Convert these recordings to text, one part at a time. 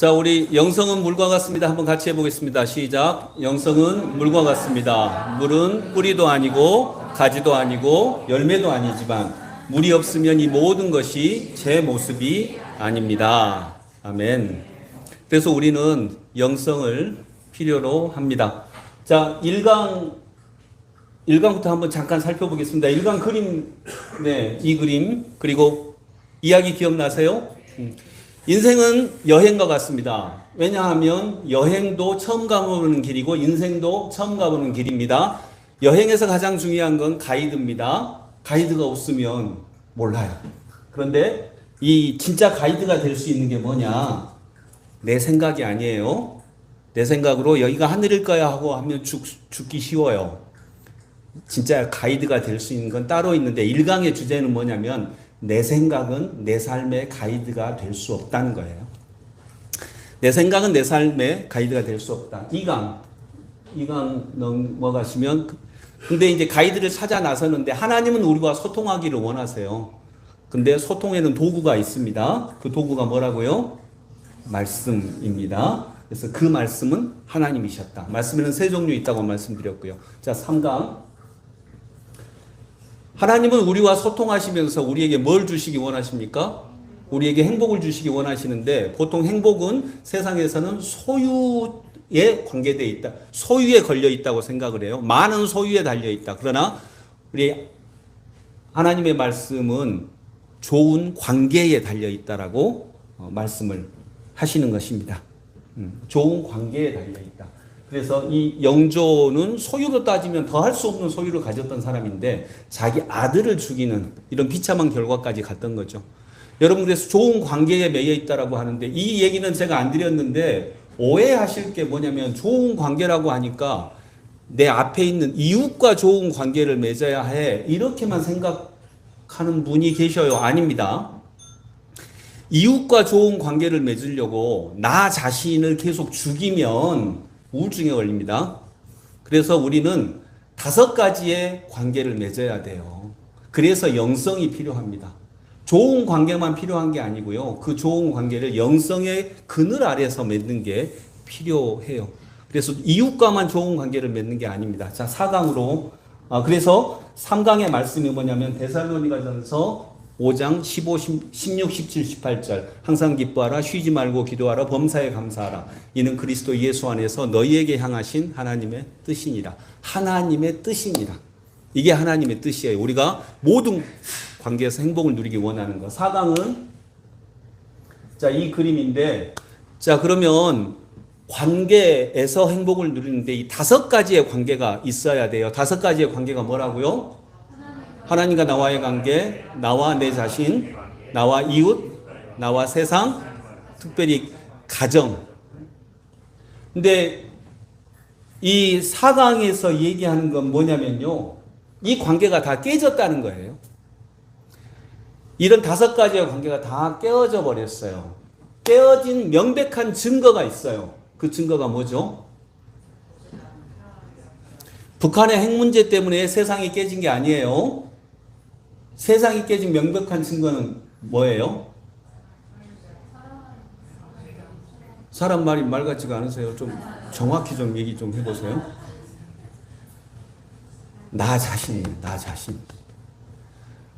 자, 우리 영성은 물과 같습니다. 한번 같이 해보겠습니다. 시작. 영성은 물과 같습니다. 물은 뿌리도 아니고 가지도 아니고 열매도 아니지만 물이 없으면 이 모든 것이 제 모습이 아닙니다. 아멘. 그래서 우리는 영성을 필요로 합니다. 자, 1강부터 한번 잠깐 살펴보겠습니다. 1강 그림, 네, 이 그림, 그리고 이야기 기억나세요? 인생은 여행과 같습니다. 왜냐하면 여행도 처음 가보는 길이고 인생도 처음 가보는 길입니다. 여행에서 가장 중요한 건 가이드입니다. 가이드가 없으면 몰라요. 그런데 이 진짜 가이드가 될 수 있는 게 뭐냐? 내 생각이 아니에요. 내 생각으로 여기가 하늘일 거야 하고 하면 죽기 쉬워요. 진짜 가이드가 될 수 있는 건 따로 있는데 1강의 주제는 뭐냐면 내 생각은 내 삶의 가이드가 될 수 없다는 거예요. 내 생각은 내 삶의 가이드가 될 수 없다. 2강 넘어가시면 근데 이제 가이드를 찾아 나서는데 하나님은 우리와 소통하기를 원하세요. 근데 소통에는 도구가 있습니다. 그 도구가 뭐라고요? 말씀입니다. 그래서 그 말씀은 하나님이셨다. 말씀에는 세 종류 있다고 말씀드렸고요. 자, 3강. 하나님은 우리와 소통하시면서 우리에게 뭘 주시기 원하십니까? 우리에게 행복을 주시기 원하시는데 보통 행복은 세상에서는 소유에 관계되어 있다. 소유에 걸려 있다고 생각을 해요. 많은 소유에 달려 있다. 그러나 우리 하나님의 말씀은 좋은 관계에 달려 있다라고 말씀을 하시는 것입니다. 좋은 관계에 달려 있다. 그래서 이 영조는 소유로 따지면 더 할 수 없는 소유를 가졌던 사람인데 자기 아들을 죽이는 이런 비참한 결과까지 갔던 거죠. 여러분 그래서 좋은 관계에 매여 있다라고 하는데 이 얘기는 제가 안 드렸는데 오해하실 게 뭐냐면 좋은 관계라고 하니까 내 앞에 있는 이웃과 좋은 관계를 맺어야 해 이렇게만 생각하는 분이 계셔요. 아닙니다. 이웃과 좋은 관계를 맺으려고 나 자신을 계속 죽이면 우울증에 걸립니다. 그래서 우리는 5가지의 관계를 맺어야 돼요. 그래서 영성이 필요합니다. 좋은 관계만 필요한 게 아니고요. 그 좋은 관계를 영성의 그늘 아래서 맺는 게 필요해요. 그래서 이웃과만 좋은 관계를 맺는 게 아닙니다. 자, 4강으로. 그래서 3강의 말씀이 뭐냐면 데살로니가전서 5장 15, 16, 17, 18절 항상 기뻐하라 쉬지 말고 기도하라 범사에 감사하라 이는 그리스도 예수 안에서 너희에게 향하신 하나님의 뜻이니라. 하나님의 뜻이니라. 이게 하나님의 뜻이에요. 우리가 모든 관계에서 행복을 누리기 원하는 것. 4강은 자, 이 그림인데 자, 그러면 관계에서 행복을 누리는데 이 5가지의 관계가 있어야 돼요. 5가지의 관계가 뭐라고요? 하나님과 나와의 관계, 나와 내 자신, 나와 이웃, 나와 세상, 특별히 가정. 근데 이 4강에서 얘기하는 건 뭐냐면요. 이 관계가 다 깨졌다는 거예요. 이런 5가지의 관계가 다 깨어져 버렸어요. 깨어진 명백한 증거가 있어요. 그 증거가 뭐죠? 북한의 핵 문제 때문에 세상이 깨진 게 아니에요. 세상이 깨진 명백한 증거는 뭐예요? 사람 말이 말 같지가 않으세요? 좀 정확히 좀 얘기 좀 해보세요. 나 자신이에요. 나 자신.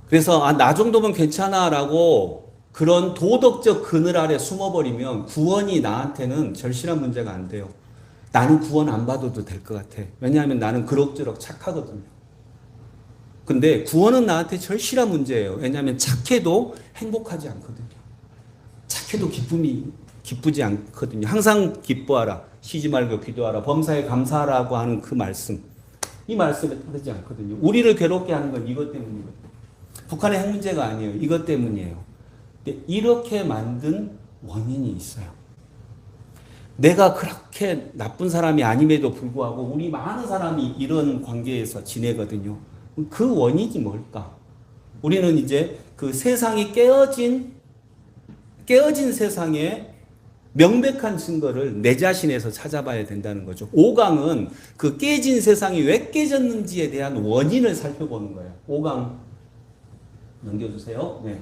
그래서 나 정도면 괜찮아라고 그런 도덕적 그늘 아래 숨어버리면 구원이 나한테는 절실한 문제가 안 돼요. 나는 구원 안 받아도 될 것 같아. 왜냐하면 나는 그럭저럭 착하거든요. 근데 구원은 나한테 절실한 문제예요. 왜냐하면 착해도 행복하지 않거든요. 착해도 기쁘지 않거든요. 항상 기뻐하라. 쉬지 말고 기도하라. 범사에 감사하라고 하는 그 말씀. 이 말씀에 따르지 않거든요. 우리를 괴롭게 하는 건 이것 때문이거든요. 북한의 핵 문제가 아니에요. 이것 때문이에요. 근데 이렇게 만든 원인이 있어요. 내가 그렇게 나쁜 사람이 아님에도 불구하고 우리 많은 사람이 이런 관계에서 지내거든요. 그 원인이 뭘까? 우리는 이제 그 세상이 깨어진 세상에 명백한 증거를 내 자신에서 찾아봐야 된다는 거죠. 5강은 그 깨진 세상이 왜 깨졌는지에 대한 원인을 살펴보는 거예요. 5강 넘겨주세요. 네.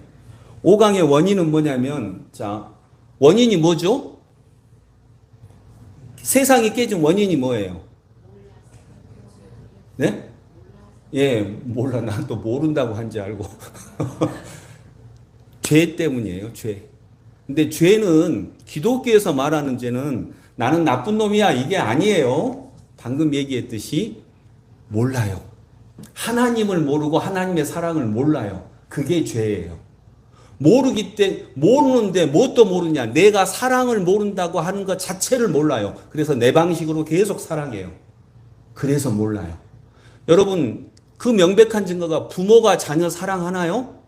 5강의 원인은 뭐냐면, 자, 원인이 뭐죠? 세상이 깨진 원인이 뭐예요? 네? 예, 몰라. 난 또 모른다고 한지 알고. 죄 때문이에요, 죄. 근데 죄는, 기독교에서 말하는 죄는 나는 나쁜 놈이야, 이게 아니에요. 방금 얘기했듯이 몰라요. 하나님을 모르고 하나님의 사랑을 몰라요. 그게 죄예요. 모르는데 뭣도 모르냐. 내가 사랑을 모른다고 하는 것 자체를 몰라요. 그래서 내 방식으로 계속 사랑해요. 그래서 몰라요. 여러분, 그 명백한 증거가 부모가 자녀 사랑하나요?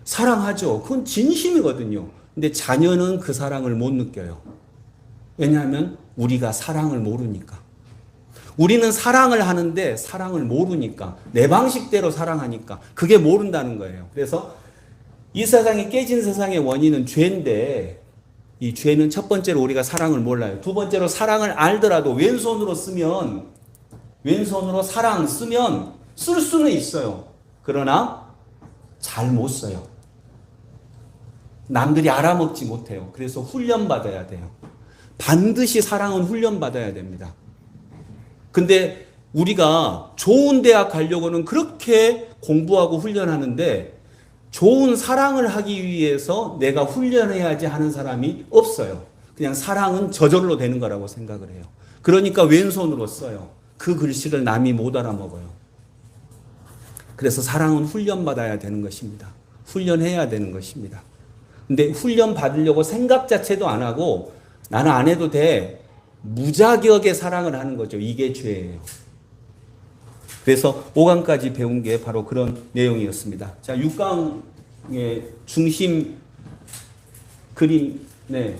사랑하죠. 그건 진심이거든요. 근데 자녀는 그 사랑을 못 느껴요. 왜냐하면 우리가 사랑을 모르니까. 우리는 사랑을 하는데 사랑을 모르니까. 내 방식대로 사랑하니까. 그게 모른다는 거예요. 그래서 이 세상이 깨진 세상의 원인은 죄인데, 이 죄는 첫 번째로 우리가 사랑을 몰라요. 두 번째로 사랑을 알더라도 왼손으로 사랑 쓰면 쓸 수는 있어요. 그러나 잘 못 써요. 남들이 알아먹지 못해요. 그래서 훈련받아야 돼요. 반드시 사랑은 훈련받아야 됩니다. 근데 우리가 좋은 대학 가려고는 그렇게 공부하고 훈련하는데 좋은 사랑을 하기 위해서 내가 훈련해야지 하는 사람이 없어요. 그냥 사랑은 저절로 되는 거라고 생각을 해요. 그러니까 왼손으로 써요. 그 글씨를 남이 못 알아먹어요. 그래서 사랑은 훈련받아야 되는 것입니다. 훈련해야 되는 것입니다. 근데 훈련 받으려고 생각 자체도 안 하고 나는 안 해도 돼. 무자격의 사랑을 하는 거죠. 이게 죄예요. 그래서 5강까지 배운 게 바로 그런 내용이었습니다. 자, 6강의 중심 그림. 네.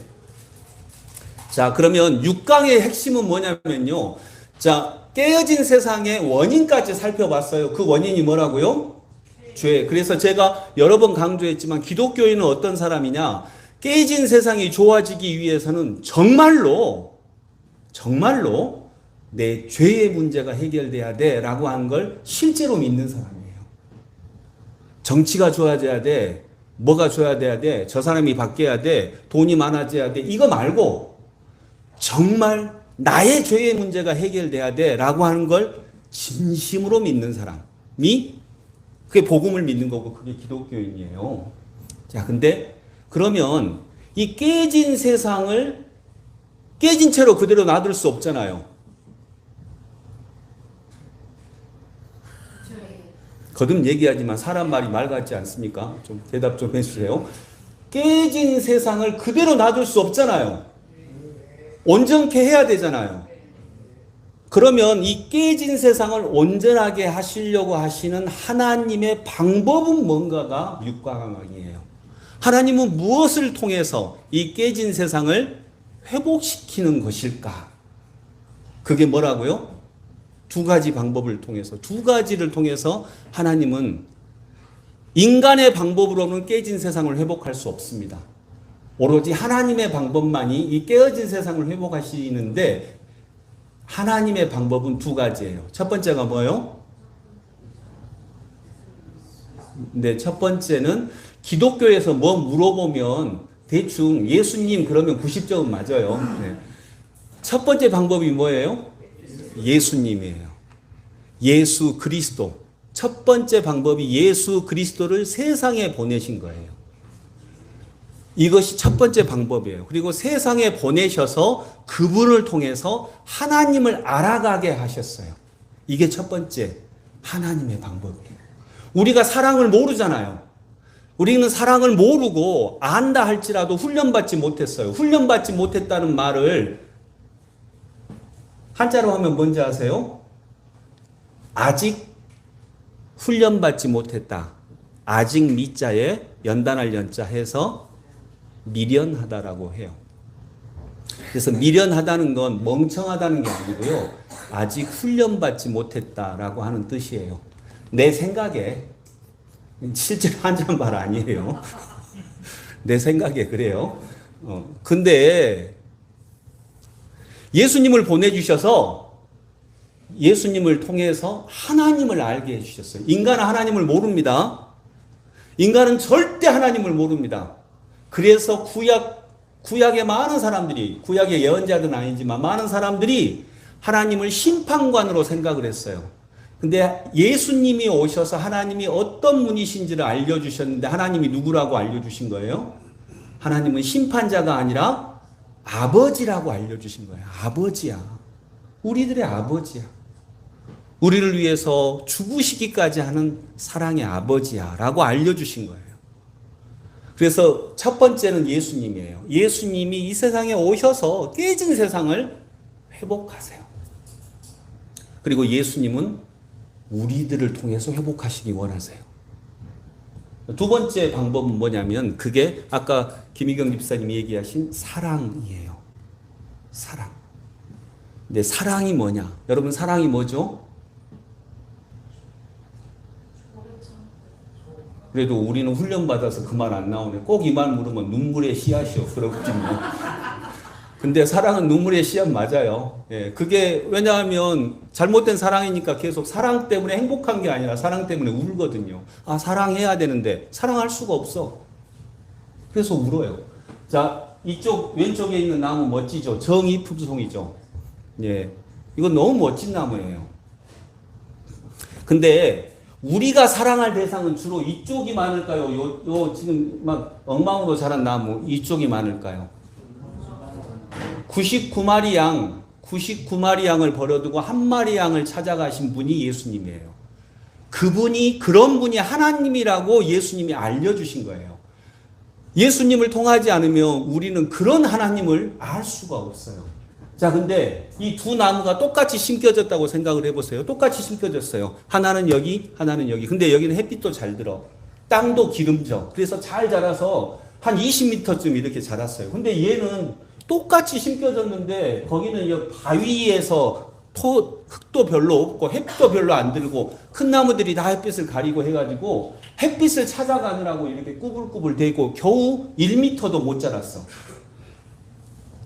자, 그러면 6강의 핵심은 뭐냐면요. 자, 깨어진 세상의 원인까지 살펴봤어요. 그 원인이 뭐라고요? 죄. 그래서 제가 여러 번 강조했지만 기독교인은 어떤 사람이냐? 깨진 세상이 좋아지기 위해서는 정말로 내 죄의 문제가 해결돼야 돼 라고 하는 걸 실제로 믿는 사람이에요. 정치가 좋아져야 돼. 뭐가 좋아져야 돼. 저 사람이 바뀌어야 돼. 돈이 많아져야 돼. 이거 말고 정말 나의 죄의 문제가 해결돼야 돼 라고 하는 걸 진심으로 믿는 사람이 그게 복음을 믿는 거고 그게 기독교인이에요. 자, 근데 그러면 이 깨진 세상을 깨진 채로 그대로 놔둘 수 없잖아요. 거듭 얘기하지만 사람 말이 말 같지 않습니까? 좀 대답 좀 해주세요. 깨진 세상을 그대로 놔둘 수 없잖아요. 온전케 해야 되잖아요. 그러면 이 깨진 세상을 온전하게 하시려고 하시는 하나님의 방법은 뭔가가 육과강이에요. 하나님은 무엇을 통해서 이 깨진 세상을 회복시키는 것일까? 그게 뭐라고요? 두 가지 방법을 통해서, 두 가지를 통해서 하나님은 인간의 방법으로는 깨진 세상을 회복할 수 없습니다. 오로지 하나님의 방법만이 이 깨어진 세상을 회복하시는데 하나님의 방법은 두 가지예요. 첫 번째가 뭐예요? 네, 첫 번째는 기독교에서 뭐 물어보면 대충 예수님 그러면 90점은 맞아요. 네. 첫 번째 방법이 뭐예요? 예수님이에요. 예수 그리스도. 첫 번째 방법이 예수 그리스도를 세상에 보내신 거예요. 이것이 첫 번째 방법이에요. 그리고 세상에 보내셔서 그분을 통해서 하나님을 알아가게 하셨어요. 이게 첫 번째 하나님의 방법이에요. 우리가 사랑을 모르잖아요. 우리는 사랑을 모르고 안다 할지라도 훈련받지 못했어요. 훈련받지 못했다는 말을 한자로 하면 뭔지 아세요? 아직 훈련받지 못했다. 아직 미자에 연단할 연자 해서 미련하다라고 해요. 그래서 미련하다는 건 멍청하다는 게 아니고요. 아직 훈련받지 못했다라고 하는 뜻이에요. 내 생각에 실제로 한자는 말 아니에요. 내 생각에 그래요. 근데 예수님을 보내주셔서 예수님을 통해서 하나님을 알게 해주셨어요. 인간은 하나님을 모릅니다. 인간은 절대 하나님을 모릅니다. 그래서 구약 구약의 많은 사람들이, 구약의 예언자들은 아니지만 많은 사람들이 하나님을 심판관으로 생각을 했어요. 근데 예수님이 오셔서 하나님이 어떤 분이신지를 알려주셨는데 하나님이 누구라고 알려주신 거예요? 하나님은 심판자가 아니라 아버지라고 알려주신 거예요. 아버지야. 우리들의 아버지야. 우리를 위해서 죽으시기까지 하는 사랑의 아버지야 라고 알려주신 거예요. 그래서 첫 번째는 예수님이에요. 예수님이 이 세상에 오셔서 깨진 세상을 회복하세요. 그리고 예수님은 우리들을 통해서 회복하시기 원하세요. 두 번째 방법은 뭐냐면 그게 아까 김희경 집사님이 얘기하신 사랑이에요. 사랑. 근데 사랑이 뭐냐? 여러분 사랑이 뭐죠? 그래도 우리는 훈련받아서 그 말 안 나오네. 꼭 이 말 물으면 눈물의 씨앗이요. 그렇거든요. 근데 사랑은 눈물의 씨앗 맞아요. 예, 그게 왜냐하면 잘못된 사랑이니까 계속 사랑 때문에 행복한 게 아니라 사랑 때문에 울거든요. 아, 사랑해야 되는데 사랑할 수가 없어. 그래서 울어요. 자, 이쪽 왼쪽에 있는 나무 멋지죠? 정이품송이죠. 예, 이건 너무 멋진 나무예요. 근데 우리가 사랑할 대상은 주로 이쪽이 많을까요? 요 지금 막 엉망으로 자란 나무 이쪽이 많을까요? 99마리 양, 99마리 양을 버려두고 한 마리 양을 찾아가신 분이 예수님이에요. 그분이 그런 분이 하나님이라고 예수님이 알려주신 거예요. 예수님을 통하지 않으면 우리는 그런 하나님을 알 수가 없어요. 자, 근데 이 두 나무가 똑같이 심겨졌다고 생각을 해보세요. 똑같이 심겨졌어요. 하나는 여기, 하나는 여기. 근데 여기는 햇빛도 잘 들어. 땅도 기름져. 그래서 잘 자라서 한 20m쯤 이렇게 자랐어요. 근데 얘는 똑같이 심겨졌는데 거기는 이 바위에서 흙도 별로 없고 햇빛도 별로 안 들고 큰 나무들이 다 햇빛을 가리고 해가지고 햇빛을 찾아가느라고 이렇게 꾸불꾸불 대고 겨우 1m도 못 자랐어.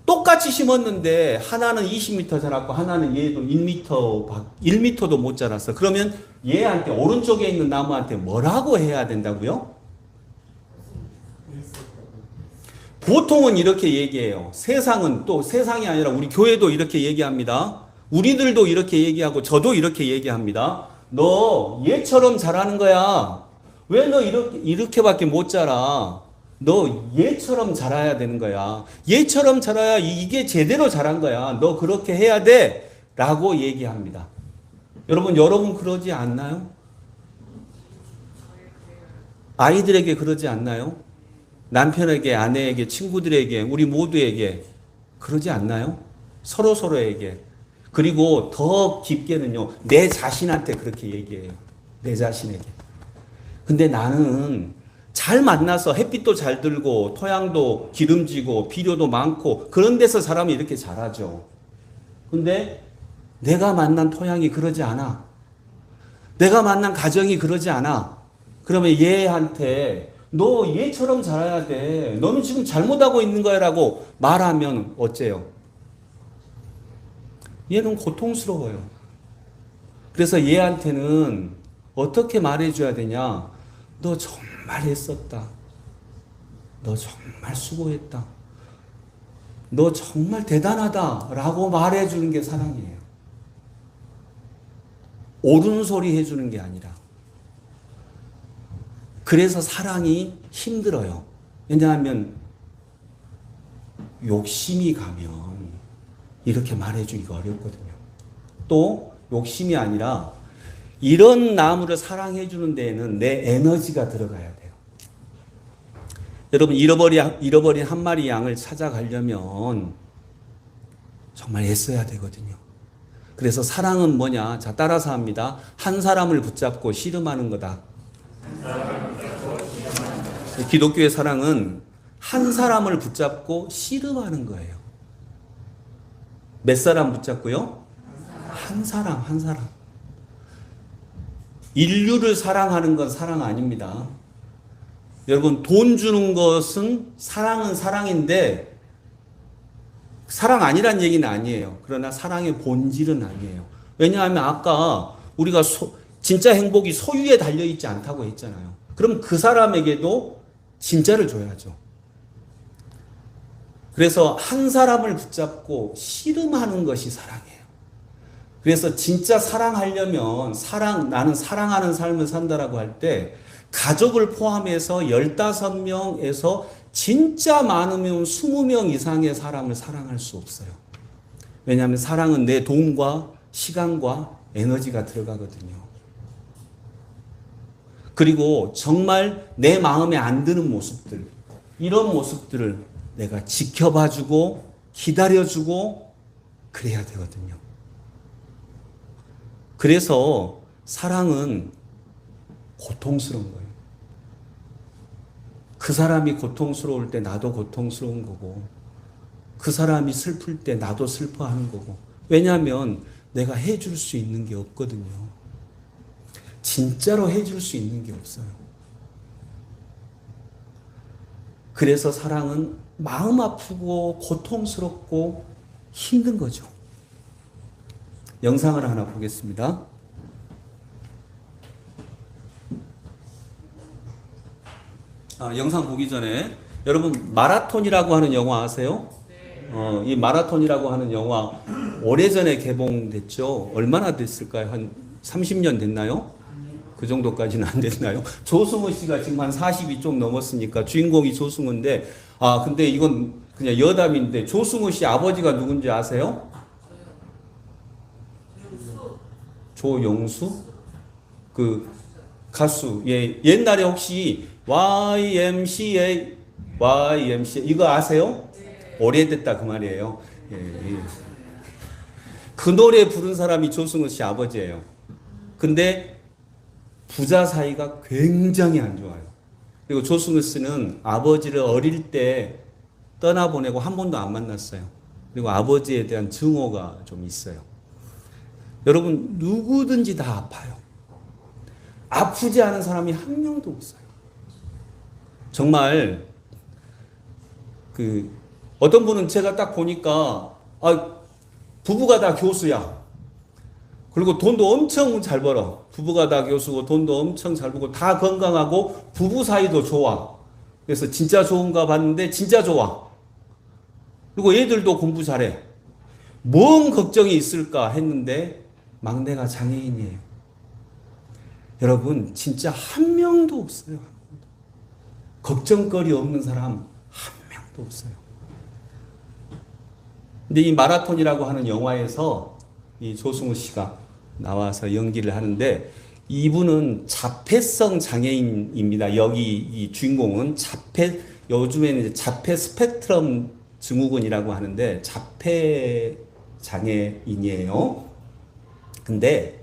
똑같이 심었는데 하나는 20m 자랐고 하나는 얘도 1m도 못 자랐어. 그러면 얘한테 오른쪽에 있는 나무한테 뭐라고 해야 된다고요? 보통은 이렇게 얘기해요. 세상은 또 세상이 아니라 우리 교회도 이렇게 얘기합니다. 우리들도 이렇게 얘기하고 저도 이렇게 얘기합니다. 너 얘처럼 자라는 거야. 왜 너 이렇게밖에 못 자라? 너 얘처럼 자라야 되는 거야. 얘처럼 자라야 이게 제대로 자란 거야. 너 그렇게 해야 돼. 라고 얘기합니다. 여러분 그러지 않나요? 아이들에게 그러지 않나요? 남편에게, 아내에게, 친구들에게, 우리 모두에게 그러지 않나요? 서로에게. 그리고 더 깊게는요, 내 자신한테 그렇게 얘기해요. 내 자신에게. 근데 나는 잘 만나서 햇빛도 잘 들고, 토양도 기름지고, 비료도 많고, 그런 데서 사람이 이렇게 자라죠. 근데 내가 만난 토양이 그러지 않아. 내가 만난 가정이 그러지 않아. 그러면 얘한테 너 얘처럼 자라야 돼. 너는 지금 잘못하고 있는 거야 라고 말하면 어째요? 얘는 고통스러워요. 그래서 얘한테는 어떻게 말해줘야 되냐? 너 정말 애썼다. 너 정말 수고했다. 너 정말 대단하다. 라고 말해주는 게 사랑이에요. 옳은 소리 해주는 게 아니라. 그래서 사랑이 힘들어요. 왜냐하면 욕심이 가면 이렇게 말해주기가 어렵거든요. 또 욕심이 아니라 이런 나무를 사랑해주는 데에는 내 에너지가 들어가야 돼요. 여러분 잃어버린 한 마리 양을 찾아가려면 정말 애써야 되거든요. 그래서 사랑은 뭐냐? 자, 따라서 합니다. 한 사람을 붙잡고 씨름하는 거다. 기독교의 사랑은 한 사람을 붙잡고 씨름하는 거예요. 몇 사람 붙잡고요? 한 사람. 인류를 사랑하는 건 사랑 아닙니다. 여러분, 돈 주는 것은 사랑은 사랑인데 사랑 아니란 얘기는 아니에요. 그러나 사랑의 본질은 아니에요. 왜냐하면 아까 우리가 진짜 행복이 소유에 달려있지 않다고 했잖아요. 그럼 그 사람에게도 진짜를 줘야죠. 그래서 한 사람을 붙잡고 씨름하는 것이 사랑이에요. 그래서 진짜 사랑하려면 나는 사랑하는 삶을 산다라고 할 때 가족을 포함해서 15명에서 진짜 많으면 20명 이상의 사람을 사랑할 수 없어요. 왜냐하면 사랑은 내 돈과 시간과 에너지가 들어가거든요. 그리고 정말 내 마음에 안 드는 모습들, 이런 모습들을 내가 지켜봐주고 기다려주고 그래야 되거든요. 그래서 사랑은 고통스러운 거예요. 그 사람이 고통스러울 때 나도 고통스러운 거고, 그 사람이 슬플 때 나도 슬퍼하는 거고. 왜냐하면 내가 해줄 수 있는 게 없거든요. 진짜로 해줄 수 있는 게 없어요. 그래서 사랑은 마음 아프고 고통스럽고 힘든 거죠. 영상을 하나 보겠습니다. 영상 보기 전에 여러분 마라톤이라고 하는 영화 아세요? 이 마라톤이라고 하는 영화 오래전에 개봉됐죠. 얼마나 됐을까요? 한 30년 됐나요? 그 정도까지는 안 됐나요? 조승우 씨가 지금 한 40이 좀 넘었으니까 주인공이 조승우인데, 근데 이건 그냥 여담인데 조승우 씨 아버지가 누군지 아세요? 조영수? 그 가수. 예, 옛날에 혹시 YMCA 이거 아세요? 오래됐다 그 말이에요. 예, 예. 그 노래 부른 사람이 조승우 씨 아버지예요. 근데 부자 사이가 굉장히 안 좋아요. 그리고 조승우 씨는 아버지를 어릴 때 떠나보내고 한 번도 안 만났어요. 그리고 아버지에 대한 증오가 좀 있어요. 여러분, 누구든지 다 아파요. 아프지 않은 사람이 한 명도 없어요. 정말 어떤 분은 제가 딱 보니까 부부가 다 교수야. 그리고 돈도 엄청 잘 벌어. 부부가 다 교수고 돈도 엄청 잘 벌고 다 건강하고 부부 사이도 좋아. 그래서 진짜 좋은가 봤는데 진짜 좋아. 그리고 애들도 공부 잘해. 뭔 걱정이 있을까 했는데 막내가 장애인이에요. 여러분, 진짜 한 명도 없어요. 걱정거리 없는 사람 한 명도 없어요. 근데 이 마라톤이라고 하는 영화에서 이 조승우 씨가 나와서 연기를 하는데 이분은 자폐성 장애인입니다. 여기 이 주인공은 요즘에는 자폐 스펙트럼 증후군이라고 하는데 자폐 장애인이에요. 근데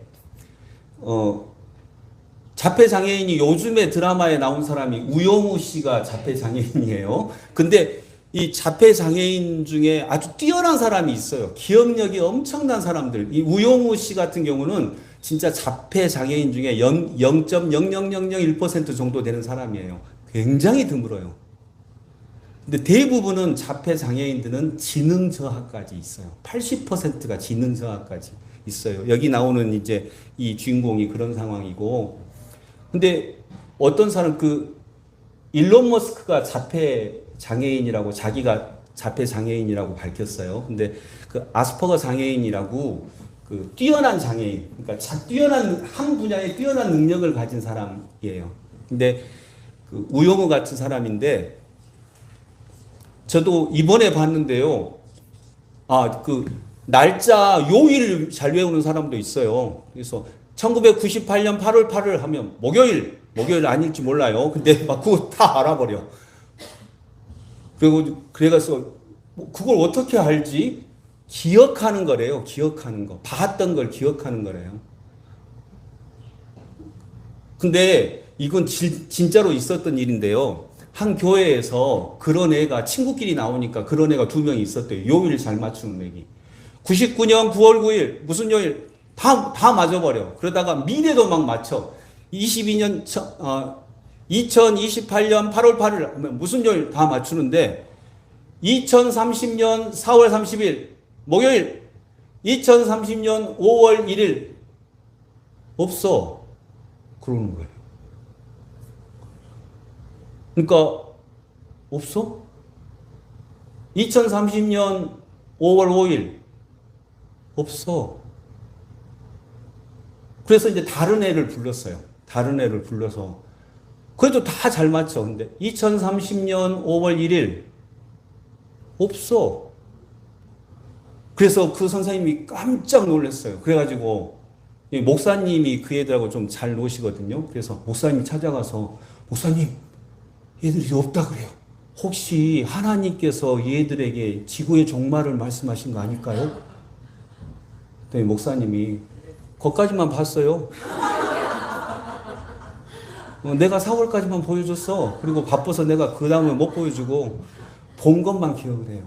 자폐 장애인이 요즘에 드라마에 나온 사람이 우영우 씨가 자폐 장애인이에요. 근데 이 자폐 장애인 중에 아주 뛰어난 사람이 있어요. 기억력이 엄청난 사람들. 이 우영우 씨 같은 경우는 진짜 자폐 장애인 중에 0.00001% 정도 되는 사람이에요. 굉장히 드물어요. 근데 대부분은 자폐 장애인들은 지능 저하까지 있어요. 80%가 지능 저하까지 있어요. 여기 나오는 이제 이 주인공이 그런 상황이고, 근데 어떤 사람 일론 머스크가 자폐 장애인이라고 자기가 자폐 장애인이라고 밝혔어요. 근데 아스퍼거 장애인이라고 뛰어난 장애인, 그러니까 뛰어난 한 분야에 뛰어난 능력을 가진 사람이에요. 근데 우영우 같은 사람인데 저도 이번에 봤는데요. 날짜 요일 잘 외우는 사람도 있어요. 그래서 1998년 8월 8일 하면 목요일 아닐지 몰라요. 근데 막 그거 다 알아버려. 그래서 그걸 어떻게 알지? 기억하는 거래요. 기억하는 거. 봤던 걸 기억하는 거래요. 근데 이건 진짜로 있었던 일인데요. 한 교회에서 그런 애가 친구끼리 나오니까 그런 애가 2명이 있었대요. 요일 잘 맞추는 애기. 99년 9월 9일 무슨 요일 다 맞아버려. 그러다가 미래도 막 맞춰. 2028년 8월 8일 하면 무슨 요일 다 맞추는데 2030년 4월 30일 목요일 2030년 5월 1일 없어. 그러는 거예요. 그러니까 없어? 2030년 5월 5일 없어. 그래서 이제 다른 애를 불렀어요. 다른 애를 불러서 그래도 다 잘 맞춰. 근데 2030년 5월 1일 없어. 그래서 그 선생님이 깜짝 놀랐어요. 그래가지고 목사님이 그 애들하고 좀 잘 노시거든요. 그래서 목사님이 찾아가서 목사님 얘들이 없다 그래요. 혹시 하나님께서 얘들에게 지구의 종말을 말씀하신 거 아닐까요? 그랬더니 목사님이 거기까지만 봤어요. 내가 4월까지만 보여줬어. 그리고 바빠서 내가 그 다음에 못 보여주고 본 것만 기억을 해요.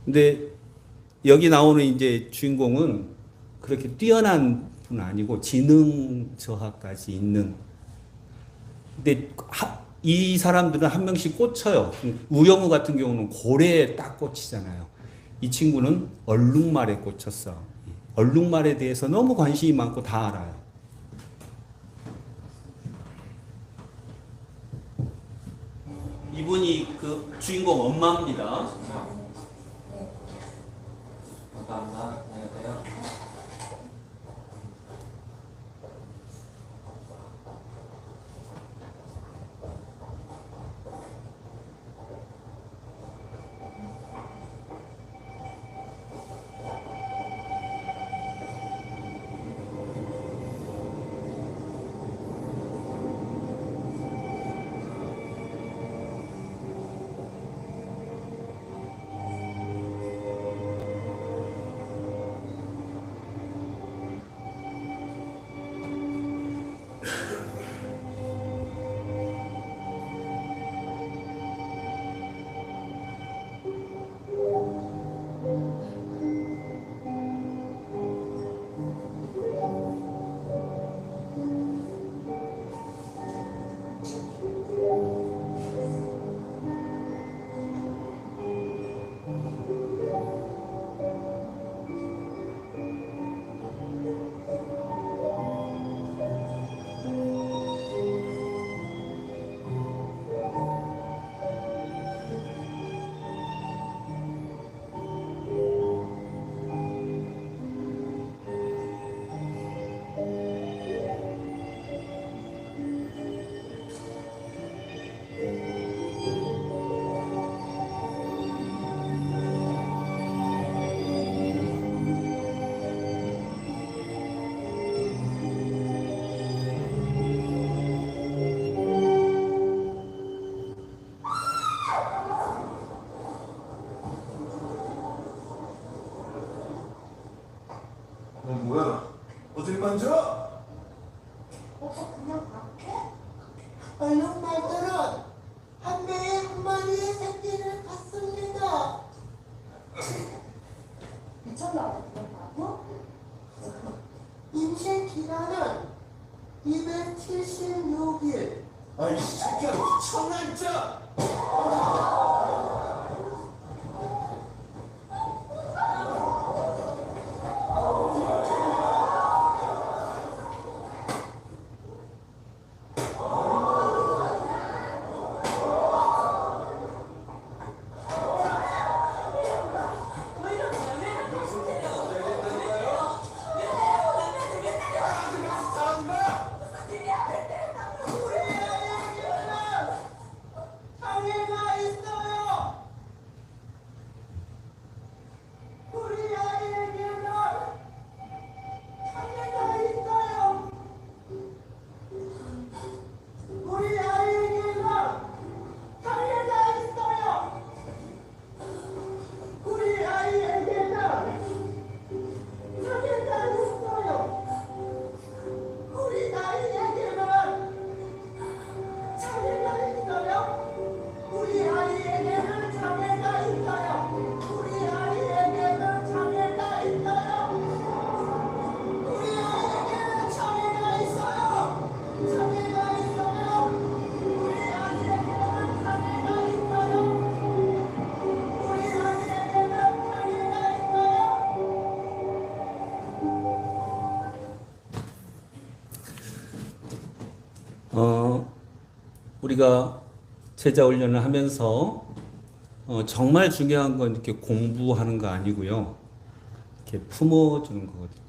근데 여기 나오는 이제 주인공은 그렇게 뛰어난 분 아니고 지능 저하까지 있는. 근데 이 사람들은 한 명씩 꽂혀요. 우영우 같은 경우는 고래에 딱 꽂히잖아요. 이 친구는 얼룩말에 꽂혔어. 얼룩말에 대해서 너무 관심이 많고 다 알아요. 이분이 그 주인공 엄마입니다. 너 뭐야? 어딜 만져? 그냥 밖에? 얼룩말들은 한 배에 한 마리의 새끼를 갖습니다. 미쳤나? 뭐? 임신 기간은 276일. 아이 새끼야 미쳤나 진짜? 장애가 있어요. 우리 아이에게는 장애가 있어요. 우리 아이에게는 장애가 있어요. 우리 아이에게는 장애가 있어요. 우리 아이에게는 장애가 있어요. 우리 아이에게는 장애가 있어요. 우리 아이에게는 장애가 있어요. 우리 아이에게는 장애가 있어요. 장애가 있어요. 우리 아이에게는 장애가 있어요. 우리 아이에게는 장애가 있어요. 우리가 제자 훈련을 하면서 정말 중요한 건 이렇게 공부하는 거 아니고요. 이렇게 품어주는 거거든요.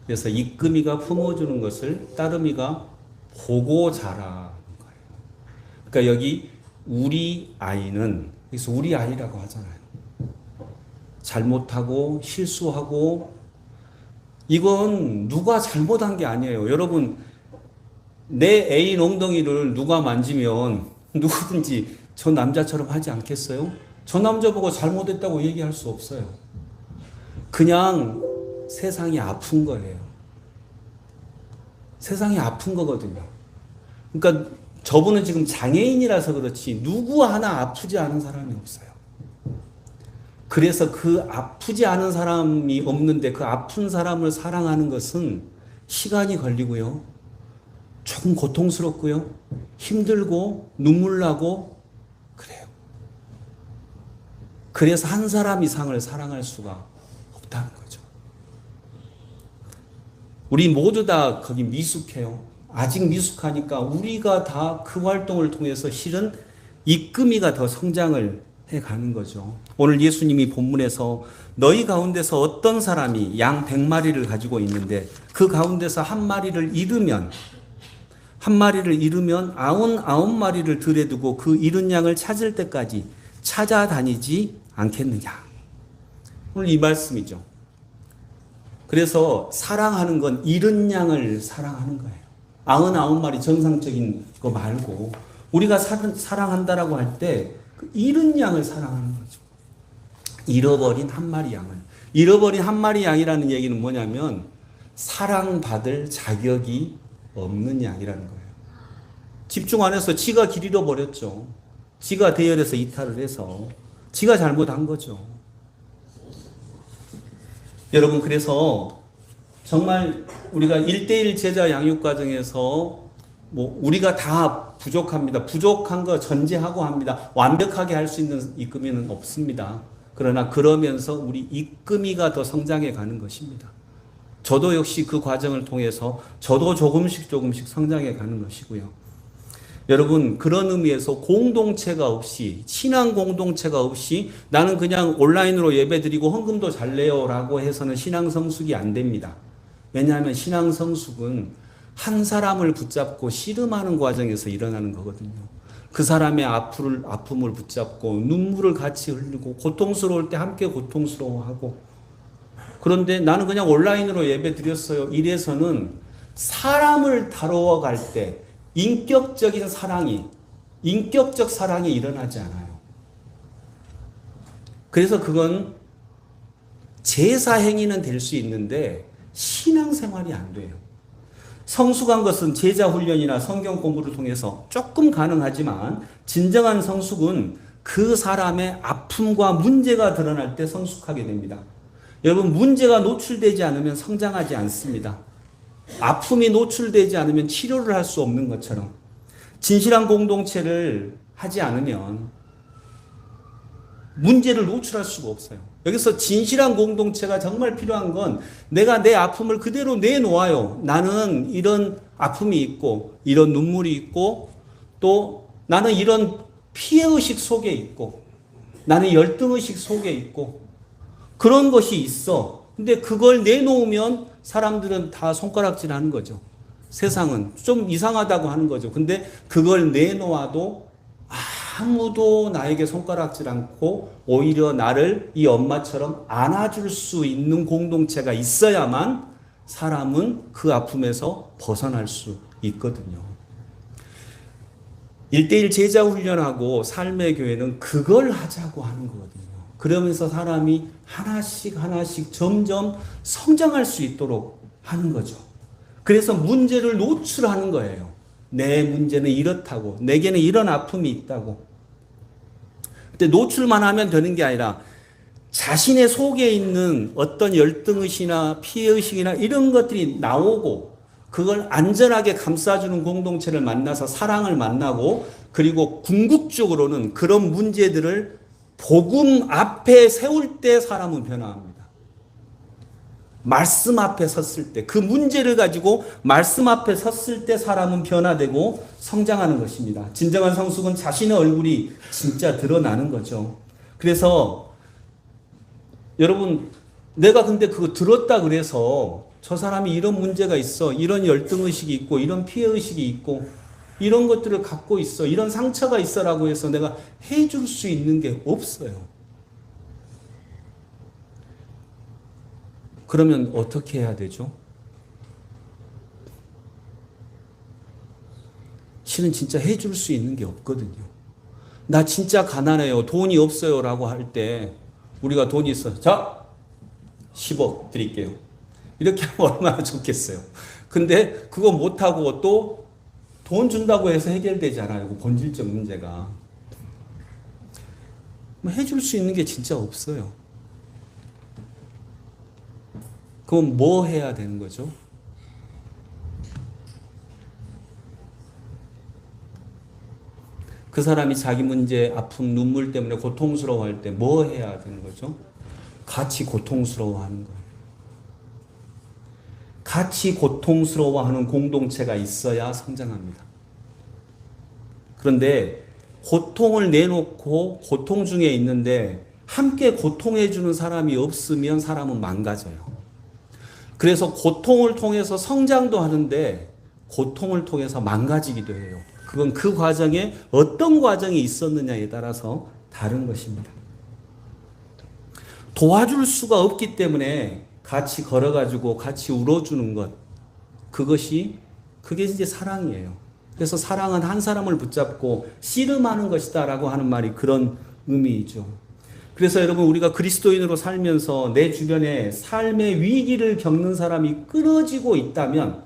그래서 이끔이가 품어주는 것을 따름이가 보고 자라는 거예요. 그러니까 여기 우리 아이는, 그래서 우리 아이라고 하잖아요. 잘못하고 실수하고, 이건 누가 잘못한 게 아니에요. 여러분, 내 애인 엉덩이를 누가 만지면 누구든지 저 남자처럼 하지 않겠어요? 저 남자 보고 잘못했다고 얘기할 수 없어요. 그냥 세상이 아픈 거예요. 세상이 아픈 거거든요. 그러니까 저분은 지금 장애인이라서 그렇지 누구 하나 아프지 않은 사람이 없어요. 그래서 그 아프지 않은 사람이 없는데 그 아픈 사람을 사랑하는 것은 시간이 걸리고요. 조금 고통스럽고요. 힘들고 눈물 나고 그래요. 그래서 한 사람 이상을 사랑할 수가 없다는 거죠. 우리 모두 다 거기 미숙해요. 아직 미숙하니까 우리가 다 그 활동을 통해서 실은 이끔이가 더 성장을 해가는 거죠. 오늘 예수님이 본문에서 너희 가운데서 어떤 사람이 양 100마리를 가지고 있는데 그 가운데서 한 마리를 잃으면 99마리를 들에 두고 그 잃은 양을 찾을 때까지 찾아다니지 않겠느냐. 오늘 이 말씀이죠. 그래서 사랑하는 건 잃은 양을 사랑하는 거예요. 99마리 정상적인 거 말고 우리가 사랑한다라고 할 때 그 잃은 양을 사랑하는 거죠. 잃어버린 한 마리 양을. 잃어버린 한 마리 양이라는 얘기는 뭐냐면 사랑받을 자격이 없는 양이라는 거예요. 집중 안 해서 지가 길 잃어버렸죠. 지가 대열에서 이탈을 해서 지가 잘못한 거죠. 여러분, 그래서 정말 우리가 1대1 제자 양육 과정에서 우리가 다 부족합니다. 부족한 거 전제하고 합니다. 완벽하게 할 수 있는 이끔이는 없습니다. 그러나 그러면서 우리 이끔이가 더 성장해 가는 것입니다. 저도 역시 그 과정을 통해서 저도 조금씩 성장해 가는 것이고요. 여러분, 그런 의미에서 공동체가 없이, 신앙 공동체가 없이 나는 그냥 온라인으로 예배드리고 헌금도 잘 내요라고 해서는 신앙 성숙이 안 됩니다. 왜냐하면 신앙 성숙은 한 사람을 붙잡고 씨름하는 과정에서 일어나는 거거든요. 그 사람의 아픔을 붙잡고 눈물을 같이 흘리고 고통스러울 때 함께 고통스러워하고. 그런데 나는 그냥 온라인으로 예배 드렸어요. 이래서는 사람을 다루어 갈 때 인격적 사랑이 일어나지 않아요. 그래서 그건 제사 행위는 될 수 있는데 신앙생활이 안 돼요. 성숙한 것은 제자 훈련이나 성경 공부를 통해서 조금 가능하지만 진정한 성숙은 그 사람의 아픔과 문제가 드러날 때 성숙하게 됩니다. 여러분, 문제가 노출되지 않으면 성장하지 않습니다. 아픔이 노출되지 않으면 치료를 할 수 없는 것처럼 진실한 공동체를 하지 않으면 문제를 노출할 수가 없어요. 여기서 진실한 공동체가 정말 필요한 건 내가 내 아픔을 그대로 내놓아요. 나는 이런 아픔이 있고 이런 눈물이 있고 또 나는 이런 피해의식 속에 있고 나는 열등의식 속에 있고 그런 것이 있어. 근데 그걸 내놓으면 사람들은 다 손가락질 하는 거죠. 세상은 좀 이상하다고 하는 거죠. 근데 그걸 내놓아도 아무도 나에게 손가락질 않고 오히려 나를 이 엄마처럼 안아줄 수 있는 공동체가 있어야만 사람은 그 아픔에서 벗어날 수 있거든요. 1대1 제자 훈련하고 삶의 교회는 그걸 하자고 하는 거거든요. 그러면서 사람이 하나씩 점점 성장할 수 있도록 하는 거죠. 그래서 문제를 노출하는 거예요. 내 문제는 이렇다고, 내게는 이런 아픔이 있다고. 근데 노출만 하면 되는 게 아니라 자신의 속에 있는 어떤 열등의식이나 피해의식이나 이런 것들이 나오고 그걸 안전하게 감싸주는 공동체를 만나서 사랑을 만나고 그리고 궁극적으로는 그런 문제들을 복음 앞에 세울 때 사람은 변화합니다. 말씀 앞에 섰을 때, 그 문제를 가지고 말씀 앞에 섰을 때 사람은 변화되고 성장하는 것입니다. 진정한 성숙은 자신의 얼굴이 진짜 드러나는 거죠. 그래서 여러분, 내가 근데 그거 들었다 그래서 저 사람이 이런 문제가 있어, 이런 열등의식이 있고, 이런 피해의식이 있고, 이런 것들을 갖고 있어, 이런 상처가 있어라고 해서 내가 해줄 수 있는 게 없어요. 그러면 어떻게 해야 되죠? 실은 진짜 해줄 수 있는 게 없거든요. 나 진짜 가난해요, 돈이 없어요 라고 할 때 우리가 돈이 있어, 자 10억 드릴게요, 이렇게 하면 얼마나 좋겠어요. 근데 그거 못하고 또 돈 준다고 해서 해결되잖아요, 그 본질적 문제가. 해줄 수 있는 게 진짜 없어요. 그럼 뭐 해야 되는 거죠? 그 사람이 자기 문제, 아픔, 눈물 때문에 고통스러워할 때 뭐 해야 되는 거죠? 같이 고통스러워하는 거예요. 같이 고통스러워하는 공동체가 있어야 성장합니다. 그런데 고통을 내놓고 고통 중에 있는데 함께 고통해주는 사람이 없으면 사람은 망가져요. 그래서 고통을 통해서 성장도 하는데 고통을 통해서 망가지기도 해요. 그건 그 과정에 어떤 과정이 있었느냐에 따라서 다른 것입니다. 도와줄 수가 없기 때문에 같이 걸어가지고 같이 울어주는 것, 그게 이제 사랑이에요. 그래서 사랑은 한 사람을 붙잡고 씨름하는 것이다라고 하는 말이 그런 의미이죠. 그래서 여러분, 우리가 그리스도인으로 살면서 내 주변에 삶의 위기를 겪는 사람이 끊어지고 있다면,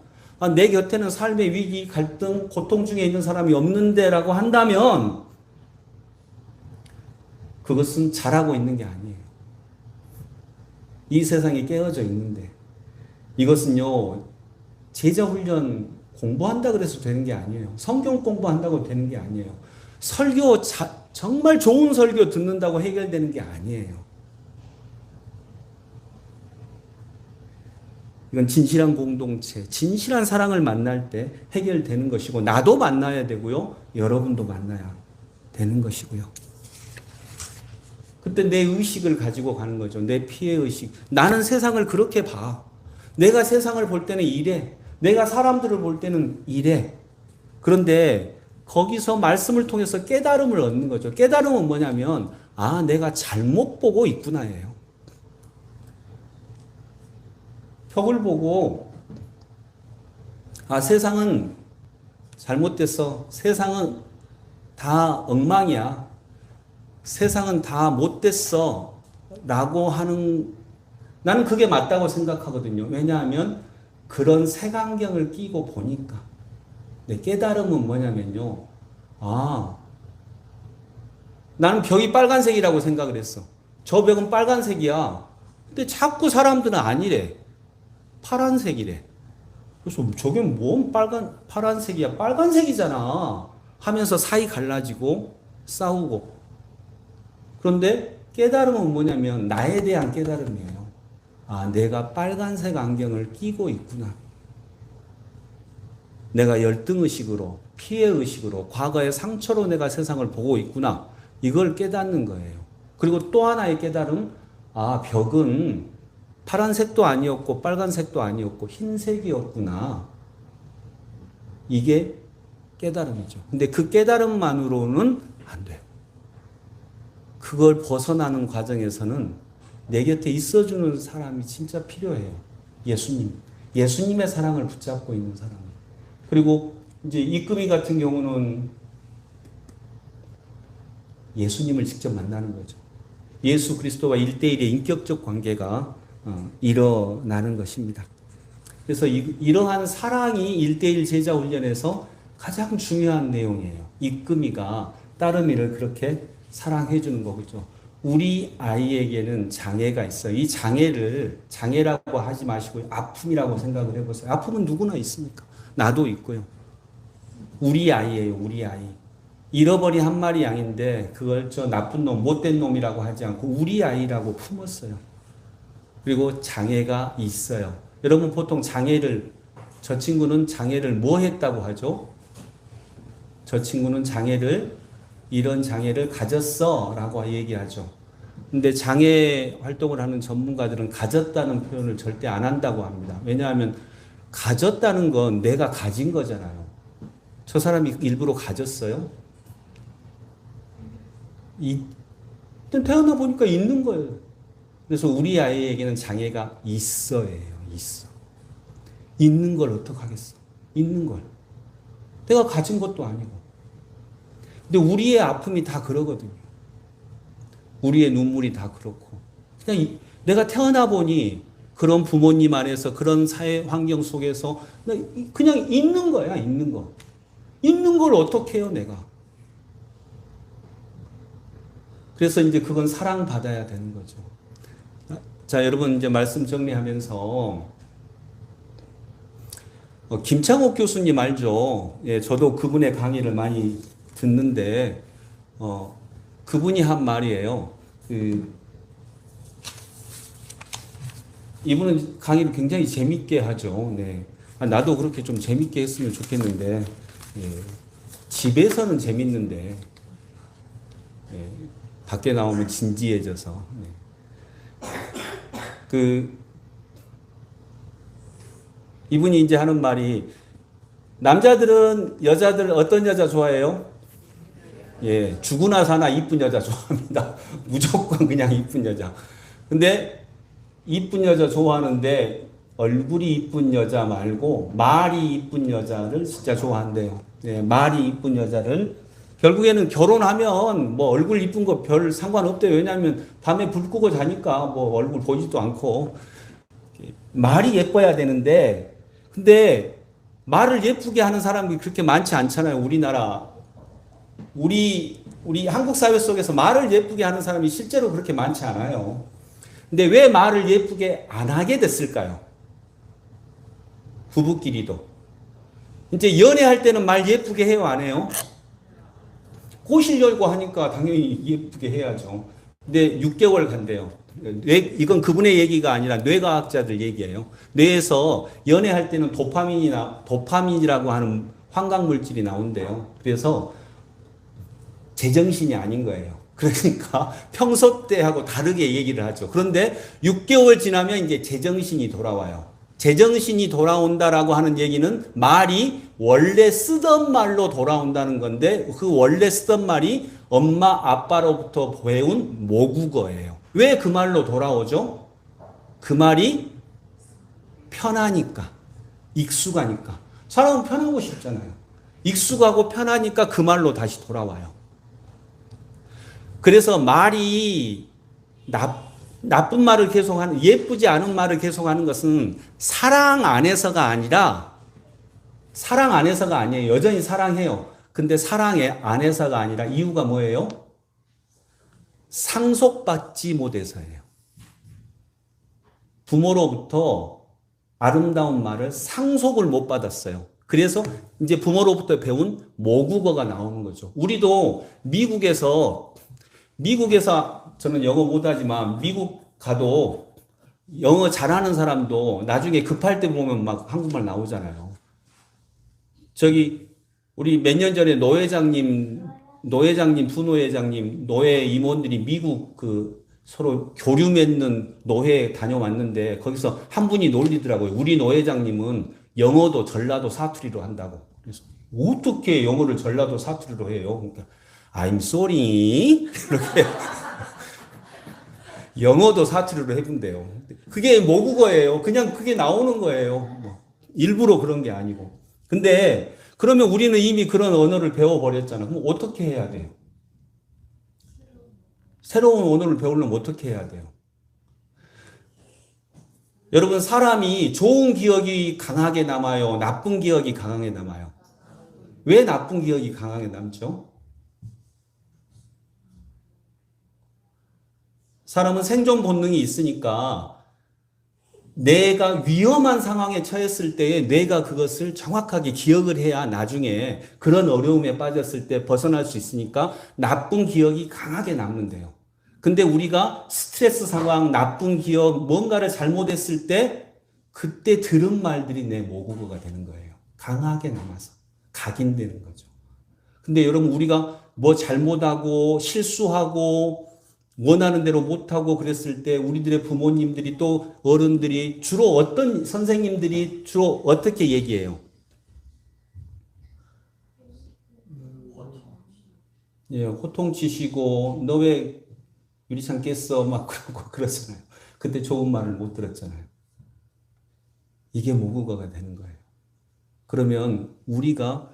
내 곁에는 삶의 위기, 갈등, 고통 중에 있는 사람이 없는데 라고 한다면 그것은 잘하고 있는 게 아니에요. 이 세상이 깨어져 있는데, 이것은요, 제자훈련 공부한다 그래서 되는 게 아니에요. 성경 공부한다고 되는 게 아니에요. 정말 좋은 설교 듣는다고 해결되는 게 아니에요. 이건 진실한 공동체, 진실한 사랑을 만날 때 해결되는 것이고, 나도 만나야 되고요, 여러분도 만나야 되는 것이고요. 그때 내 의식을 가지고 가는 거죠. 내 피해의식. 나는 세상을 그렇게 봐. 내가 세상을 볼 때는 이래. 내가 사람들을 볼 때는 이래. 그런데 거기서 말씀을 통해서 깨달음을 얻는 거죠. 깨달음은 뭐냐면, 내가 잘못 보고 있구나예요. 벽을 보고, 세상은 잘못됐어. 세상은 다 엉망이야. 세상은 다 못됐어. 라고 하는, 나는 그게 맞다고 생각하거든요. 왜냐하면 그런 색안경을 끼고 보니까. 내 깨달음은 뭐냐면요. 나는 벽이 빨간색이라고 생각을 했어. 저 벽은 빨간색이야. 근데 자꾸 사람들은 아니래. 파란색이래. 그래서 저게 뭔 파란색이야. 빨간색이잖아. 하면서 사이 갈라지고 싸우고. 그런데 깨달음은 뭐냐면 나에 대한 깨달음이에요. 내가 빨간색 안경을 끼고 있구나. 내가 열등의식으로, 피해의식으로, 과거의 상처로 내가 세상을 보고 있구나. 이걸 깨닫는 거예요. 그리고 또 하나의 깨달음, 벽은 파란색도 아니었고 빨간색도 아니었고 흰색이었구나. 이게 깨달음이죠. 근데 그 깨달음만으로는 안 돼요. 그걸 벗어나는 과정에서는 내 곁에 있어주는 사람이 진짜 필요해요. 예수님의 사랑을 붙잡고 있는 사람. 그리고 이제 이금희 같은 경우는 예수님을 직접 만나는 거죠. 예수 그리스도와 1대1의 인격적 관계가 일어나는 것입니다. 그래서 이러한 사랑이 1대1 제자 훈련에서 가장 중요한 내용이에요. 이금희가 따름이를 그렇게 사랑해 주는 거죠. 우리 아이에게는 장애가 있어요. 이 장애를 장애라고 하지 마시고 아픔이라고 생각을 해보세요. 아픔은 누구나 있습니까? 나도 있고요. 우리 아이예요. 우리 아이. 잃어버린 한 마리 양인데 그걸 저 나쁜 놈, 못된 놈이라고 하지 않고 우리 아이라고 품었어요. 그리고 장애가 있어요. 여러분 보통 저 친구는 장애를 뭐 했다고 하죠? 저 친구는 이런 장애를 가졌어 라고 얘기하죠. 근데 장애 활동을 하는 전문가들은 가졌다는 표현을 절대 안 한다고 합니다. 왜냐하면 가졌다는 건 내가 가진 거잖아요. 저 사람이 일부러 가졌어요? 태어나 보니까 있는 거예요. 그래서 우리 아이에게는 장애가 있어예요. 있어. 있는 걸 어떡하겠어? 있는 걸. 내가 가진 것도 아니고. 근데 우리의 아픔이 다 그러거든요. 우리의 눈물이 다 그렇고. 그냥 내가 태어나 보니 그런 부모님 안에서 그런 사회 환경 속에서 그냥 있는 거야, 있는 거. 있는 걸 어떻게 해요, 내가. 그래서 이제 그건 사랑받아야 되는 거죠. 자, 여러분 이제 말씀 정리하면서 김창옥 교수님 알죠? 예, 저도 그분의 강의를 많이 듣는데 그분이 한 말이에요. 이분은 강의를 굉장히 재밌게 하죠. 네. 나도 그렇게 좀 재밌게 했으면 좋겠는데 예, 집에서는 재밌는데 예, 밖에 나오면 진지해져서 이분이 이제 하는 말이 남자들은 여자들 어떤 여자 좋아해요? 예, 죽으나 사나 이쁜 여자 좋아합니다. 무조건 그냥 이쁜 여자. 근데 이쁜 여자 좋아하는데 얼굴이 이쁜 여자 말고 말이 이쁜 여자를 진짜 좋아한대요. 예, 말이 이쁜 여자를 결국에는 결혼하면 뭐 얼굴 이쁜 거 별 상관없대요. 왜냐하면 밤에 불 끄고 자니까 뭐 얼굴 보이지도 않고 말이 예뻐야 되는데 근데 말을 예쁘게 하는 사람이 그렇게 많지 않잖아요. 우리나라 우리 한국 사회 속에서 말을 예쁘게 하는 사람이 실제로 그렇게 많지 않아요. 근데 왜 말을 예쁘게 안 하게 됐을까요? 부부끼리도 이제 연애할 때는 말 예쁘게 해요, 안 해요? 꼬시려고 하니까 당연히 예쁘게 해야죠. 근데 6개월 간대요. 이건 그분의 얘기가 아니라 뇌과학자들 얘기예요. 뇌에서 연애할 때는 도파민이라고 하는 환각물질이 나온대요. 그래서 제정신이 아닌 거예요. 그러니까 평소 때하고 다르게 얘기를 하죠. 그런데 6개월 지나면 이제 제정신이 돌아와요. 제정신이 돌아온다라고 하는 얘기는 말이 원래 쓰던 말로 돌아온다는 건데 그 원래 쓰던 말이 엄마 아빠로부터 배운 모국어예요. 왜 그 말로 돌아오죠? 그 말이 편하니까, 익숙하니까. 사람은 편하고 싶잖아요. 익숙하고 편하니까 그 말로 다시 돌아와요. 그래서 말이 나쁜 말을 계속하는, 예쁘지 않은 말을 계속하는 것은 사랑 안에서가 아니에요. 여전히 사랑해요. 근데 사랑 안에서가 아니라 이유가 뭐예요? 상속받지 못해서예요. 부모로부터 아름다운 말을 상속을 못 받았어요. 그래서 이제 부모로부터 배운 모국어가 나오는 거죠. 우리도 미국에서 저는 영어 못하지만 미국 가도 영어 잘하는 사람도 나중에 급할 때 보면 막 한국말 나오잖아요. 우리 몇 년 전에 노회장님, 부노회장님, 노회 임원들이 미국 서로 교류 맺는 노회 다녀왔는데 거기서 한 분이 놀리더라고요. 우리 노회장님은 영어도 전라도 사투리로 한다고. 그래서 어떻게 영어를 전라도 사투리로 해요? 그러니까 I'm sorry. 이렇게 영어도 사투리로 해본대요. 그게 모국어예요. 그냥 그게 나오는 거예요. 일부러 그런 게 아니고. 근데 그러면 우리는 이미 그런 언어를 배워버렸잖아. 그럼 어떻게 해야 돼요? 새로운 언어를 배우려면 어떻게 해야 돼요? 여러분, 사람이 좋은 기억이 강하게 남아요? 나쁜 기억이 강하게 남아요? 왜 나쁜 기억이 강하게 남죠? 사람은 생존 본능이 있으니까 내가 위험한 상황에 처했을 때에 뇌가 그것을 정확하게 기억을 해야 나중에 그런 어려움에 빠졌을 때 벗어날 수 있으니까 나쁜 기억이 강하게 남는데요. 근데 우리가 스트레스 상황, 나쁜 기억, 뭔가를 잘못했을 때 그때 들은 말들이 내 모국어가 되는 거예요. 강하게 남아서 각인되는 거죠. 근데 여러분 우리가 뭐 잘못하고 실수하고 원하는 대로 못하고 그랬을 때 우리들의 부모님들이 또 어른들이 주로 어떤 선생님들이 주로 어떻게 얘기해요? 예, 호통치시고 너 왜 유리창 깼어? 막 그러고 그러잖아요. 그때 좋은 말을 못 들었잖아요. 이게 모국어가 되는 거예요. 그러면 우리가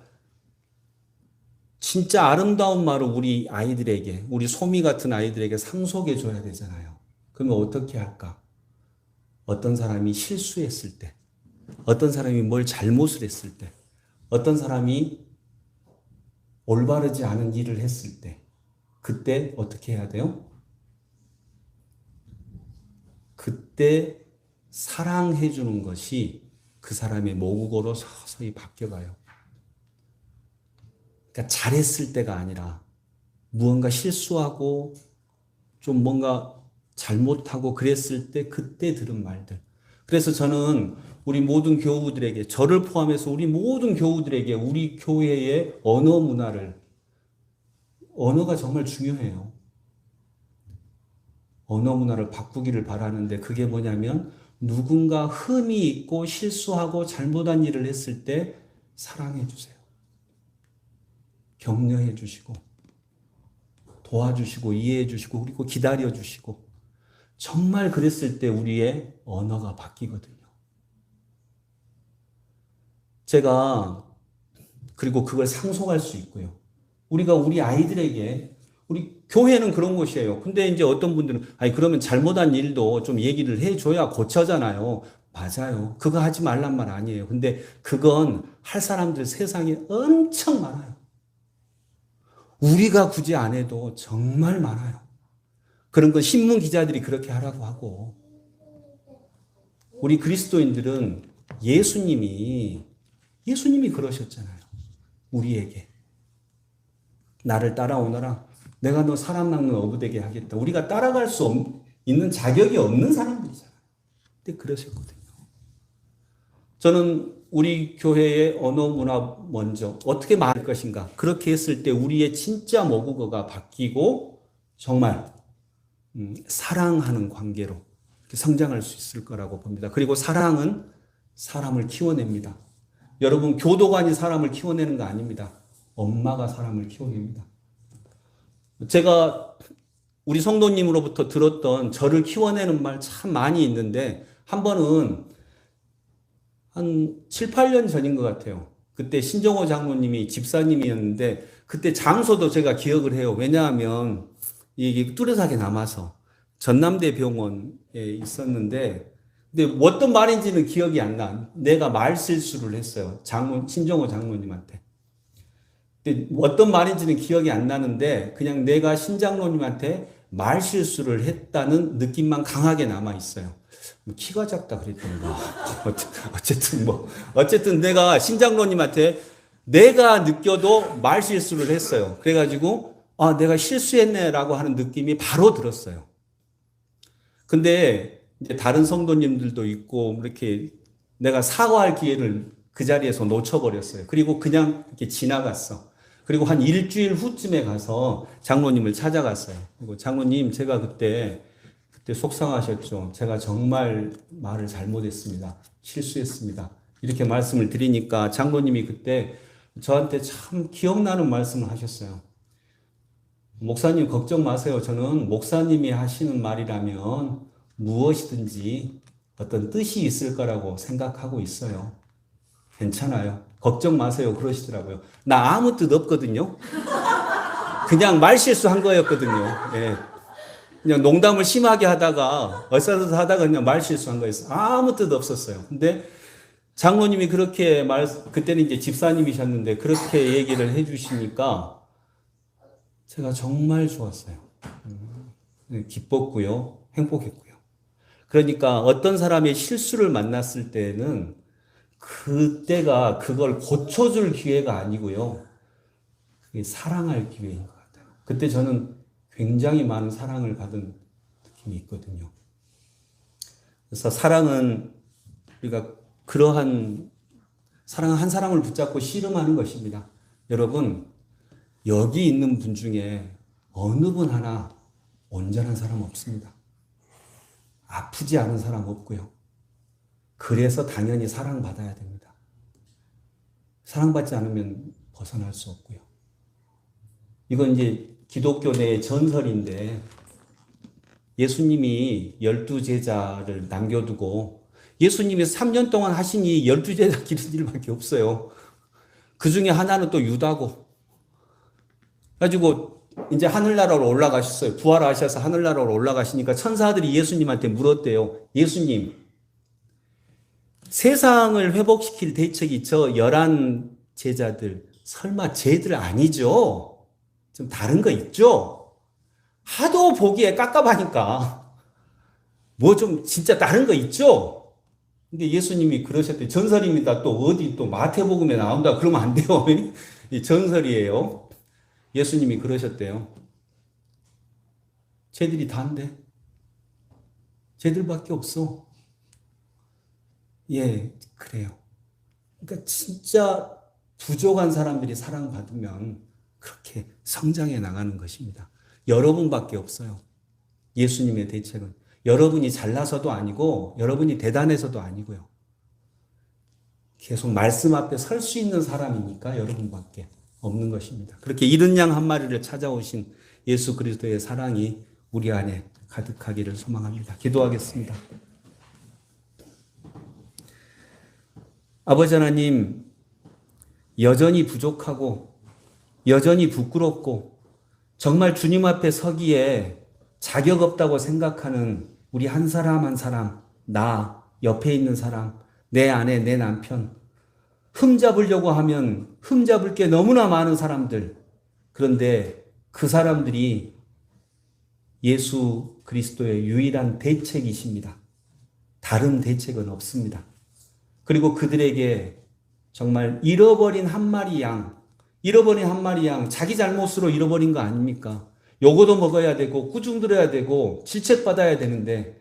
진짜 아름다운 말을 우리 아이들에게, 우리 소미 같은 아이들에게 상속해 줘야 되잖아요. 그러면 어떻게 할까? 어떤 사람이 실수했을 때, 어떤 사람이 뭘 잘못을 했을 때, 어떤 사람이 올바르지 않은 일을 했을 때, 그때 어떻게 해야 돼요? 그때 사랑해 주는 것이 그 사람의 모국어로 서서히 바뀌어가요. 그러니까 잘했을 때가 아니라 무언가 실수하고 좀 뭔가 잘못하고 그랬을 때 그때 들은 말들. 그래서 저는 우리 모든 교우들에게, 저를 포함해서 우리 모든 교우들에게 우리 교회의 언어 문화를, 언어가 정말 중요해요. 언어 문화를 바꾸기를 바라는데 그게 뭐냐면 누군가 흠이 있고 실수하고 잘못한 일을 했을 때 사랑해 주세요. 격려해 주시고 도와주시고 이해해 주시고 그리고 기다려 주시고 정말 그랬을 때 우리의 언어가 바뀌거든요. 제가 그리고 그걸 상속할 수 있고요. 우리가 우리 아이들에게 우리 교회는 그런 곳이에요. 근데 이제 어떤 분들은 아니 그러면 잘못한 일도 좀 얘기를 해줘야 고쳐잖아요. 맞아요. 그거 하지 말란 말 아니에요. 근데 그건 할 사람들 세상에 엄청 많아요. 우리가 굳이 안 해도 정말 많아요. 그런 건 신문 기자들이 그렇게 하라고 하고 우리 그리스도인들은 예수님이 그러셨잖아요. 우리에게 나를 따라오너라. 내가 너 사람 낚는 어부되게 하겠다. 우리가 따라갈 수 있는 자격이 없는 사람들이잖아요. 근데 그러셨거든요. 저는 우리 교회의 언어 문화 먼저 어떻게 말할 것인가. 그렇게 했을 때 우리의 진짜 모국어가 바뀌고 정말 사랑하는 관계로 성장할 수 있을 거라고 봅니다. 그리고 사랑은 사람을 키워냅니다. 여러분 교도관이 사람을 키워내는 거 아닙니다. 엄마가 사람을 키워냅니다. 제가 우리 성도님으로부터 들었던 저를 키워내는 말 참 많이 있는데 한 번은 한 7, 8년 전인 것 같아요. 그때 신정호 장로님이 집사님이었는데 그때 장소도 제가 기억을 해요. 왜냐하면 이게 뚜렷하게 남아서 전남대 병원에 있었는데 근데 어떤 말인지는 기억이 안 나. 내가 말 실수를 했어요. 신정호 장로님한테. 근데 어떤 말인지는 기억이 안 나는데 그냥 내가 신장로님한테 말 실수를 했다는 느낌만 강하게 남아 있어요. 키가 작다 그랬던가. 어쨌든 내가 신장로님한테 내가 느껴도 말 실수를 했어요. 그래가지고 아 내가 실수했네라고 하는 느낌이 바로 들었어요. 근데 이제 다른 성도님들도 있고 이렇게 내가 사과할 기회를 그 자리에서 놓쳐버렸어요. 그리고 그냥 이렇게 지나갔어. 그리고 한 일주일 후쯤에 가서 장로님을 찾아갔어요. 그리고 장로님 제가 그때 속상하셨죠. 제가 정말 말을 잘못했습니다. 실수했습니다. 이렇게 말씀을 드리니까 장로님이 그때 저한테 참 기억나는 말씀을 하셨어요. 목사님 걱정 마세요. 저는 목사님이 하시는 말이라면 무엇이든지 어떤 뜻이 있을 거라고 생각하고 있어요. 괜찮아요. 걱정 마세요. 그러시더라고요. 나 아무 뜻 없거든요. 그냥 말실수한 거였거든요. 예. 그냥 농담을 심하게 하다가 얼싸서 하다가 그냥 말실수한 거였어요. 아무 뜻 없었어요. 근데 장로님이 그렇게 그때는 이제 집사님이셨는데 그렇게 얘기를 해주시니까 제가 정말 좋았어요. 기뻤고요. 행복했고요. 그러니까 어떤 사람의 실수를 만났을 때는 그때가 그걸 고쳐줄 기회가 아니고요. 그게 사랑할 기회인 것 같아요. 그때 저는 굉장히 많은 사랑을 받은 느낌이 있거든요. 그래서 사랑은 우리가 그러한 사랑은 한 사람을 붙잡고 씨름하는 것입니다. 여러분, 여기 있는 분 중에 어느 분 하나 온전한 사람 없습니다. 아프지 않은 사람 없고요. 그래서 당연히 사랑받아야 됩니다. 사랑받지 않으면 벗어날 수 없고요. 이건 이제 기독교 내의 전설인데 예수님이 12제자를 남겨두고 예수님이 3년 동안 하신 이 12제자 기른 일밖에 없어요. 그 중에 하나는 또 유다고. 가지고 이제 하늘나라로 올라가셨어요. 부활하셔서 하늘나라로 올라가시니까 천사들이 예수님한테 물었대요. 예수님, 세상을 회복시킬 대책이 저 11제자들 설마 쟤들 아니죠? 좀 다른 거 있죠? 하도 보기에 깝깝하니까 뭐 좀 진짜 다른 거 있죠? 근데 예수님이 그러셨대요. 전설입니다. 또 어디 또 마태복음에 나온다 그러면 안 돼요. 이 전설이에요. 예수님이 그러셨대요. 쟤들이 다인데 쟤들밖에 없어. 예, 그래요. 그러니까 진짜 부족한 사람들이 사랑받으면 그렇게 성장해 나가는 것입니다. 여러분밖에 없어요. 예수님의 대책은. 여러분이 잘나서도 아니고 여러분이 대단해서도 아니고요. 계속 말씀 앞에 설 수 있는 사람이니까 여러분밖에 없는 것입니다. 그렇게 이른 양 한 마리를 찾아오신 예수 그리스도의 사랑이 우리 안에 가득하기를 소망합니다. 기도하겠습니다. 아버지 하나님, 여전히 부족하고 여전히 부끄럽고 정말 주님 앞에 서기에 자격 없다고 생각하는 우리 한 사람 한 사람, 나, 옆에 있는 사람, 내 아내, 내 남편, 흠잡으려고 하면 흠잡을 게 너무나 많은 사람들. 그런데 그 사람들이 예수 그리스도의 유일한 대책이십니다. 다른 대책은 없습니다. 그리고 그들에게 정말 잃어버린 한 마리 양, 자기 잘못으로 잃어버린 거 아닙니까? 요거도 먹어야 되고 꾸중 들어야 되고 질책받아야 되는데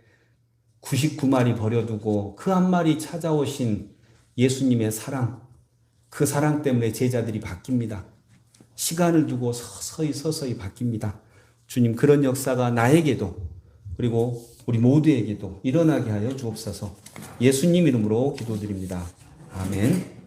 99마리 버려두고 그 한 마리 찾아오신 예수님의 사랑, 그 사랑 때문에 제자들이 바뀝니다. 시간을 두고 서서히 바뀝니다. 주님, 그런 역사가 나에게도 그리고 우리 모두에게도 일어나게 하여 주옵소서. 예수님 이름으로 기도드립니다. 아멘.